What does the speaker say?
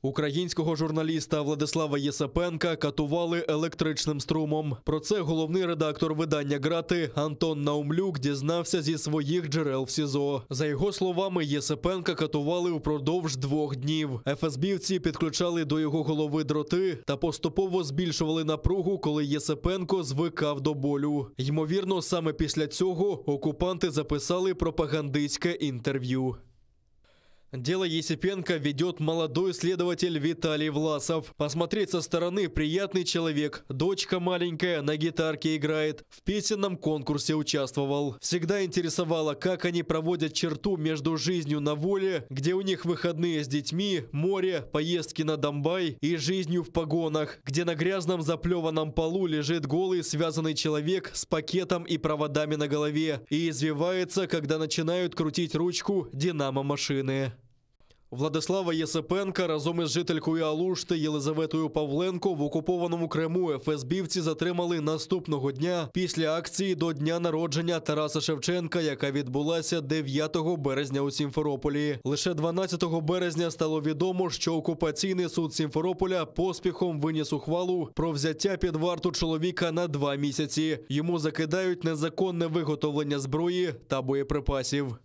Українського журналіста Владислава Єсипенка катували електричним струмом. Про це головний редактор видання «Грати» Антон Наумлюк дізнався зі своїх джерел в СІЗО. За його словами, Єсипенка катували упродовж 2 днів. ФСБівці підключали до його голови дроти та поступово збільшували напругу, коли Єсипенко звикав до болю. Ймовірно, саме після цього окупанти записали пропагандистське інтерв'ю. Дело Есипенко ведет молодой следователь Виталий Власов. Посмотреть со стороны приятный человек. Дочка маленькая на гитарке играет. В песенном конкурсе участвовал. Всегда интересовало, как они проводят черту между жизнью на воле, где у них выходные с детьми, море, поездки на Донбай, и жизнью в погонах, где на грязном заплеванном полу лежит голый связанный человек с пакетом и проводами на голове и извивается, когда начинают крутить ручку динамо-машины. Владислава Єсипенка разом із жителькою Алушти Єлизаветою Павленко в окупованому Криму ФСБівці затримали наступного дня після акції до дня народження Тараса Шевченка, яка відбулася 9 березня у Сімферополі. Лише 12 березня стало відомо, що окупаційний суд Сімферополя поспіхом виніс ухвалу про взяття під варту чоловіка на 2 місяці. Йому закидають незаконне виготовлення зброї та боєприпасів.